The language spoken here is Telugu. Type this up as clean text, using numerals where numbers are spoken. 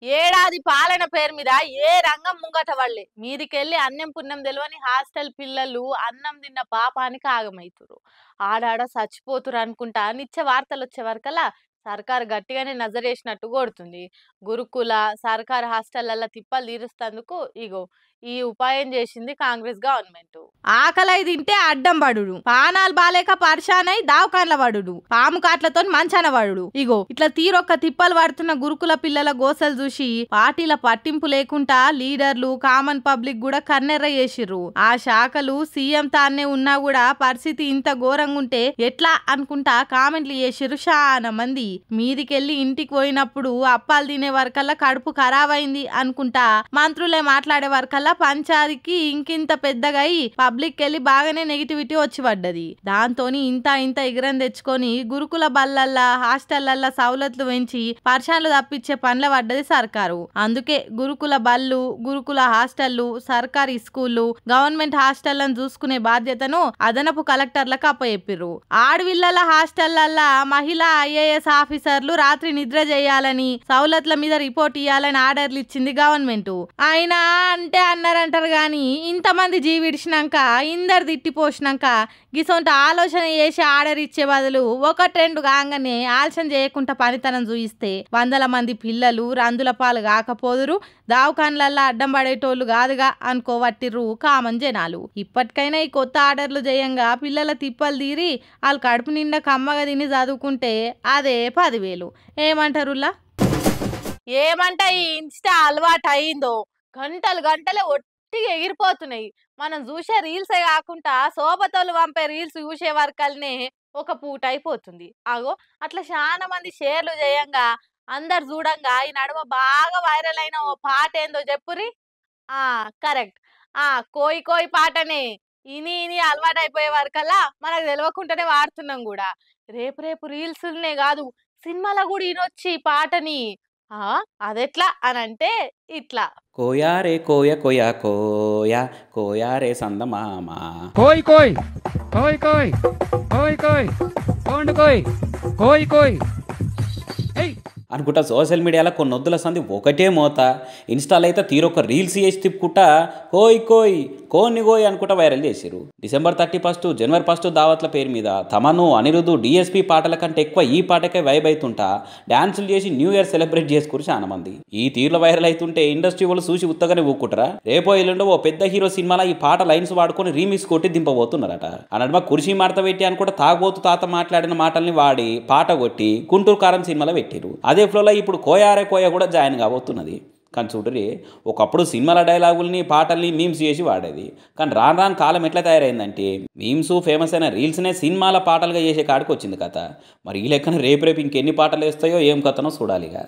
ఏడాది పాలన పేరు మీద ఏ రంగం ముంగట వల్లే మీదికెళ్ళి అన్నం పుణ్యం తెలియని హాస్టల్ పిల్లలు అన్నం తిన్న పాపానికి ఆగమైతురు. ఆడాడ చచ్చిపోతురు అనుకుంటా నిత్య వార్తలు వచ్చే వరకల్లా సర్కారు గట్టిగానే నజరేసినట్టు కొడుతుంది. గురుకుల సర్కారు హాస్టళ్లలో తిప్పలు తీరుస్తందుకు ఇగో ఈ ఉపాయం చేసింది కాంగ్రెస్ గవర్నమెంట్. ఆకలై తింటే అడ్డం పడుడు, పానాలు బాలేక పరిశానై దావకాన్ల పడుడు, పాము కాట్లతో మంచాన పడుడు. ఇగో ఇట్లా తీరొక్క తిప్పలు పడుతున్న గురుకుల పిల్లల గోసలు చూసి పార్టీల పట్టింపు లేకుండా లీడర్లు కామన్ పబ్లిక్ కూడా కన్నెర్ర చేసిర్రు. ఆ శాఖలు సీఎం తానే ఉన్నా కూడా పరిస్థితి ఇంత ఘోరంగా ఉంటే ఎట్లా అనుకుంటా కామెంట్లు చేసిర్రు చాలా మంది. మీదికెళ్ళి ఇంటికి పోయినప్పుడు అప్పాలు తినే వరకల్లా కడుపు ఖరాబ్ అయింది అనుకుంటా మంత్రులే మాట్లాడే వరకల్లా పంచాయతీకి ఇంకింత పెద్దగా అయి పబ్లిక్ వెళ్ళి బాగానే నెగిటివిటీ వచ్చి పడ్డది. దాంతోని ఇంత ఎగరం తెచ్చుకొని గురుకుల బల్లల్లా హాస్టళ్లల్లా సౌలతులు పెంచి పర్షాన్లు తప్పించే పనుల పడ్డది సర్కారు. అందుకే గురుకుల బళ్ళు, గురుకుల హాస్టళ్లు, సర్కారీ స్కూళ్లు, గవర్నమెంట్ హాస్టళ్లను చూసుకునే బాధ్యతను అదనపు కలెక్టర్లకు అప్పచెప్పిర్రు. ఆడవిల్లల హాస్టళ్లల్లా మహిళా IAS ఆఫీసర్లు రాత్రి నిద్ర చేయాలని, సౌలతుల మీద రిపోర్ట్ ఇవ్వాలని ఆర్డర్లు ఇచ్చింది గవర్నమెంట్. అయినా అంటే అన్నారంటారు గాని ఇంతమంది జీవిడిచినాక ఇందరు తిట్టిపోసినాక గిసొంటి ఆలోచన చేసి ఆర్డర్ ఇచ్చే బదులు ఒకటి రెండు కాగానే ఆలస్యం చేయకుండా పనితనం చూయిస్తే వందల మంది పిల్లలు రందుల పాలు కాకపోదురు, దావకాన్లల్లా అడ్డం పడేటోళ్ళు కాదుగా అనుకోవట్టిర్రు కామన్ జనాలు. ఇప్పటికైనా ఈ కొత్త ఆర్డర్లు చేయంగా పిల్లల తిప్పలు తీరి వాళ్ళు కడుపు నిండా కమ్మగా తిని చదువుకుంటే అదే 10,000. ఏమంటారులా? ఏమంట ఈ ఇన్స్టా అలవాటు అయిందో గంటలు గంటలే ఒట్టిగా ఎగిరిపోతున్నాయి. మనం చూసే రీల్సే కాకుండా సోబతోళ్ళు పంపే రీల్స్ చూసే వరకల్నే ఒక పూట అయిపోతుంది. అగో అట్లా చాలా మంది షేర్లు చేయంగా అందరు చూడంగా ఈ నడుమ బాగా వైరల్ అయిన ఓ పాట ఏందో చెప్పురి. కరెక్ట్, కోయి కోయి పాటనే. ఇని అలవాటు అయిపోయే వరకల్లా మనకు తెలియకుండానే వాడుతున్నాం కూడా. రేపు రీల్స్నే కాదు సినిమాలో కూడా ఈయనొచ్చి పాటని. అదెట్లా అని అంటే ఇట్లా కోయా రే కోయ కోయా కోయా కోయా రే సందమామ కోయ్ కోయ్ కోయ్ కోయ్ కోయ్ కోయ్ కోండు కోయ్ కోయ్ కోయ్ అనుకుంటా సోషల్ మీడియాలో కొన్ని వద్దుల సంది ఒకటే మోత. ఇన్స్టాలో అయితే తీరొక రీల్స్ చేసి తిప్పుకుంటా కోయ్ కోయ్ కోన్ని కోయ్ అనుకుంటా వైరల్ చేశారు. December 31, January 1 దావత్ల పేరు మీద తమను, అనిరుద్ధు, DSP పాటల కంటే ఎక్కువ ఈ పాటకే వైబ్ అవుతుంటా డాన్సులు చేసి న్యూ ఇయర్ సెలబ్రేట్ చేసుకుని చాలా మంది. ఈ తీరులో వైరల్ అవుతుంటే ఇండస్ట్రీ వాళ్ళు చూసి ఉత్తగానే ఊక్కుంటారా? రేపో ఎల్లుండో ఓ పెద్ద హీరో సినిమాలో ఈ పాట లైన్స్ వాడుకొని రీమిక్స్ కొట్టి దింపబోతున్నారట. అన్నట్టు కుర్చీ మార్త పెట్టి అనుకుంటా తాగబోతు తాత మాట్లాడిన మాటల్ని వాడి పాట కొట్టి గుంటూరు కారం సినిమాలో పెట్టారు. అదే ఫ్లోలో ఇప్పుడు కోయారే కోయ కూడా జాయిన్ కాబోతున్నది. కానీ చూడరి, ఒకప్పుడు సినిమాల డైలాగుల్ని పాటల్ని మీమ్స్ చేసి వాడేది. కానీ రాను కాలం ఎట్లా తయారైందంటే మీమ్స్ ఫేమస్ అయిన రీల్స్నే సినిమాల పాటలుగా చేసే కాడికి వచ్చింది కథ. మరి ఈ లెక్కన రేపు ఇంకెన్ని పాటలు వేస్తాయో ఏం కథనో చూడాలిగా.